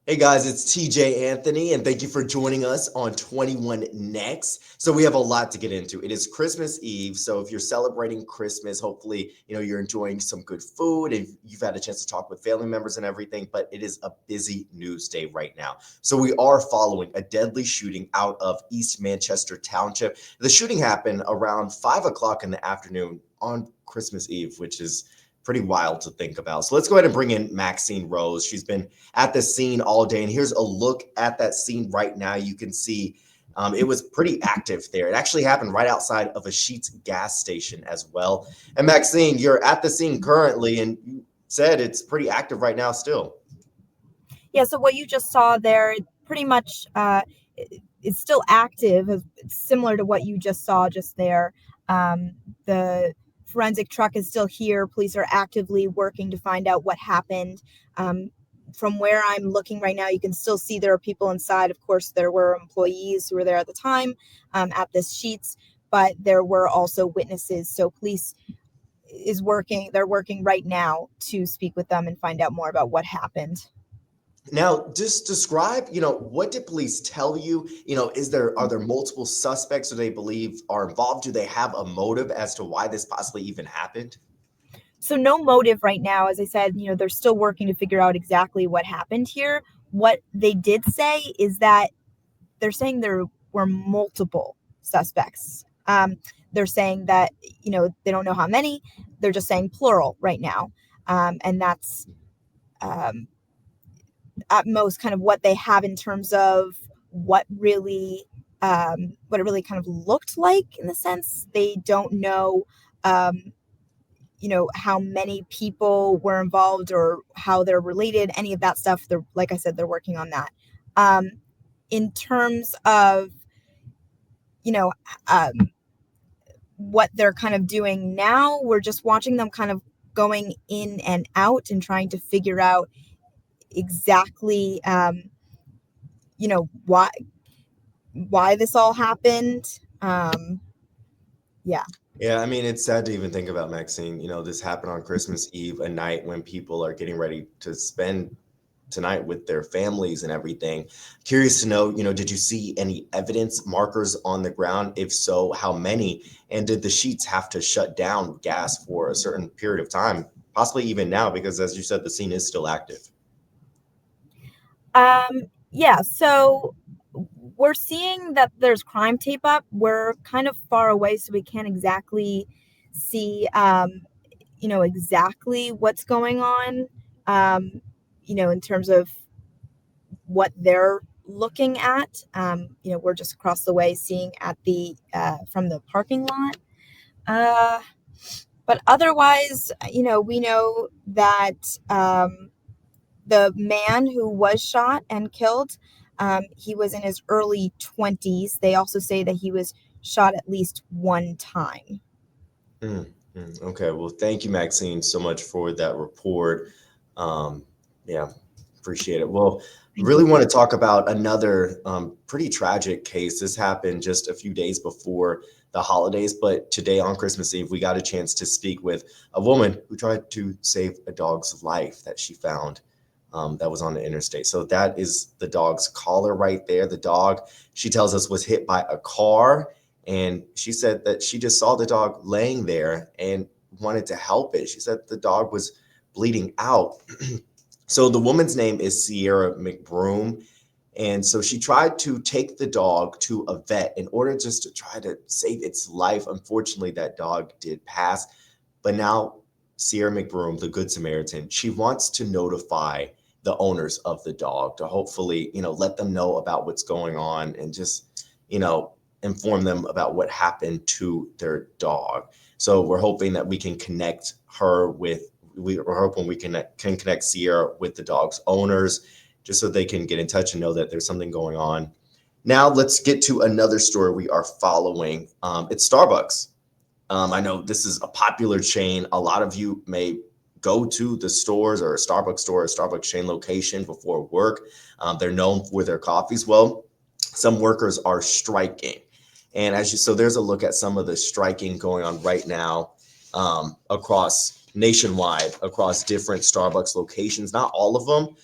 Hey guys, it's TJ Anthony, and thank you for joining us on 21 Next. So we have a lot to get into. It is Christmas Eve, so if you're celebrating Christmas, hopefully, you're enjoying some good food and you've had a chance to talk with family members and everything, but it is a busy news day right now. So we are following a deadly shooting out of East Manchester Township. The shooting happened around 5 o'clock in the afternoon on Christmas Eve, which is pretty wild to think about. So let's go ahead and bring in Maxine Rose. She's been at the scene all day. And here's a look at that scene right now. You can see it was pretty active there. It actually happened right outside of a Sheetz gas station as well. And Maxine, you're at the scene currently, and you said it's pretty active right now still. Yeah, so what you just saw there, pretty much it's still active. It's similar to what you just saw just there. The forensic truck is still here. Police are actively working to find out what happened. From where I'm looking right now, you can still see there are people inside. Of course, there were employees who were there at the time at this Sheetz, but there were also witnesses. So police is working. They're working right now to speak with them and find out more about what happened. Now, just describe, what did police tell you? Are there multiple suspects who they believe are involved? Do they have a motive as to why this possibly even happened? So no motive right now. As I said, they're still working to figure out exactly what happened here. What they did say is that they're saying there were multiple suspects. They're saying that, they don't know how many. They're just saying plural right now. And that's at most kind of what they have in terms of what it really kind of looked like, in the sense they don't know how many people were involved or how they're related, any of that stuff. They're, like I said, they're working on that. In terms of, what they're kind of doing now, we're just watching them kind of going in and out and trying to figure out exactly, why this all happened. Yeah. Yeah, I mean, it's sad to even think about, Maxine. This happened on Christmas Eve, a night when people are getting ready to spend tonight with their families and everything. Curious to know, did you see any evidence markers on the ground? If so, how many? And did the Sheetz have to shut down gas for a certain period of time, possibly even now, because as you said, the scene is still active? Yeah, so we're seeing that there's crime tape up. We're kind of far away, so we can't exactly see, exactly what's going on, in terms of what they're looking at. We're just across the way seeing at the from the parking lot. But otherwise, we know that the man who was shot and killed, he was in his early 20s. They also say that he was shot at least one time. Okay, well, thank you, Maxine, so much for that report. Yeah, appreciate it. Well, Thank really you. want to talk about another pretty tragic case. This happened just a few days before the holidays, but today on Christmas Eve, we got a chance to speak with a woman who tried to save a dog's life that she found that was on the interstate. So that is the dog's collar right there. The dog, she tells us, was hit by a car. And she said that she just saw the dog laying there and wanted to help it. She said the dog was bleeding out. So the woman's name is Sierra McBroom. And so she tried to take the dog to a vet in order just to try to save its life. Unfortunately, that dog did pass. But now Sierra McBroom, the Good Samaritan, she wants to notify the owners of the dog to hopefully, let them know about what's going on and just, inform them about what happened to their dog. So we're hoping that we can connect her with, we're hoping we can connect Sierra with the dog's owners just so they can get in touch and know that there's something going on. Now let's get to another story we are following. It's Starbucks. I know this is a popular chain. A lot of you may go to the stores or a Starbucks store, a Starbucks chain location before work. They're known for their coffees. Well, some workers are striking. And so there's a look at some of the striking going on right now across nationwide, across different Starbucks locations. Not all of them,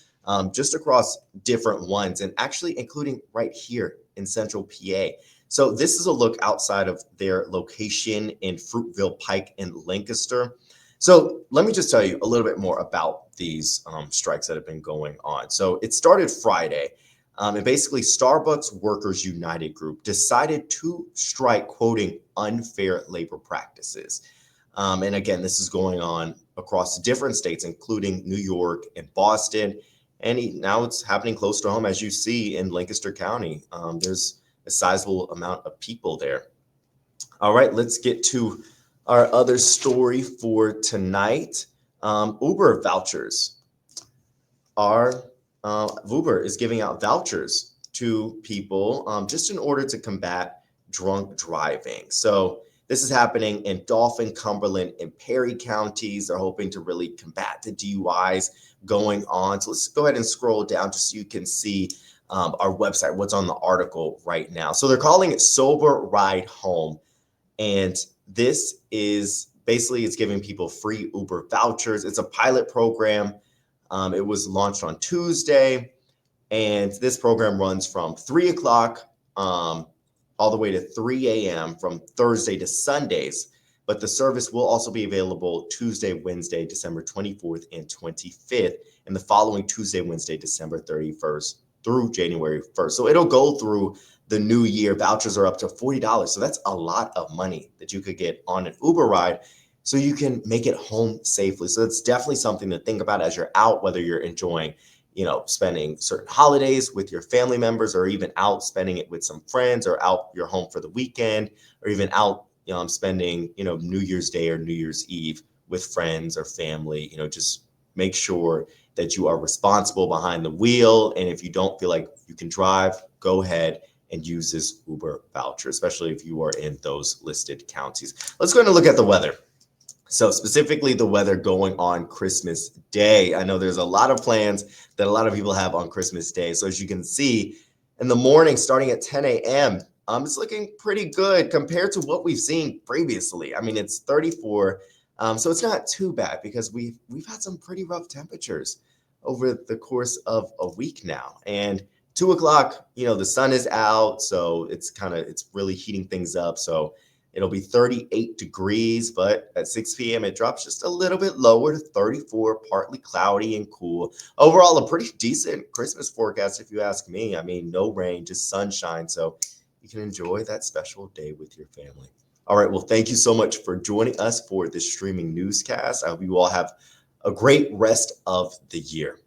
just across different ones, and actually including right here in central PA. So this is a look outside of their location in Fruitville, Pike, and Lancaster. So let me just tell you a little bit more about these strikes that have been going on. So it started Friday. And basically, Starbucks Workers United Group decided to strike, quoting, unfair labor practices. And again, this is going on across different states, including New York and Boston. And now it's happening close to home, as you see in Lancaster County. There's a sizable amount of people there. All right, let's get to our other story for tonight. Uber vouchers are Uber is giving out vouchers to people just in order to combat drunk driving. So this is happening in Dauphin, Cumberland, and Perry counties. They're hoping to really combat the DUIs going on. So let's go ahead and scroll down just so you can see our website, what's on the article right now. So they're calling it Sober Ride Home. And this is basically, it's giving people free Uber vouchers. It's a pilot program. It was launched on Tuesday, and this program runs from 3 o'clock all the way to 3 a.m. from Thursday to Sundays. But the service will also be available Tuesday, Wednesday, December 24th and 25th, and the following Tuesday, Wednesday, December 31st through January 1st. So it'll go through the new year. Vouchers are up to $40. So that's a lot of money that you could get on an Uber ride so you can make it home safely. So it's definitely something to think about as you're out, whether you're enjoying, spending certain holidays with your family members, or even out spending it with some friends, or out your home for the weekend, or even out, spending, New Year's Day or New Year's Eve with friends or family. Just make sure that you are responsible behind the wheel. And if you don't feel like you can drive, go ahead and use this Uber voucher, especially if you are in those listed counties. Let's go ahead and look at the weather. So specifically the weather going on Christmas Day. I know there's a lot of plans that a lot of people have on Christmas Day. So as you can see, in the morning, starting at 10 a.m., it's looking pretty good compared to what we've seen previously. I mean, it's 34, so it's not too bad because we've had some pretty rough temperatures over the course of a week now. And 2 o'clock, the sun is out, so it's really heating things up. So it'll be 38 degrees, but at 6 p.m. it drops just a little bit lower to 34, partly cloudy and cool. Overall, a pretty decent Christmas forecast, if you ask me. I mean, no rain, just sunshine, so you can enjoy that special day with your family. All right, well, thank you so much for joining us for this streaming newscast. I hope you all have a great rest of the year.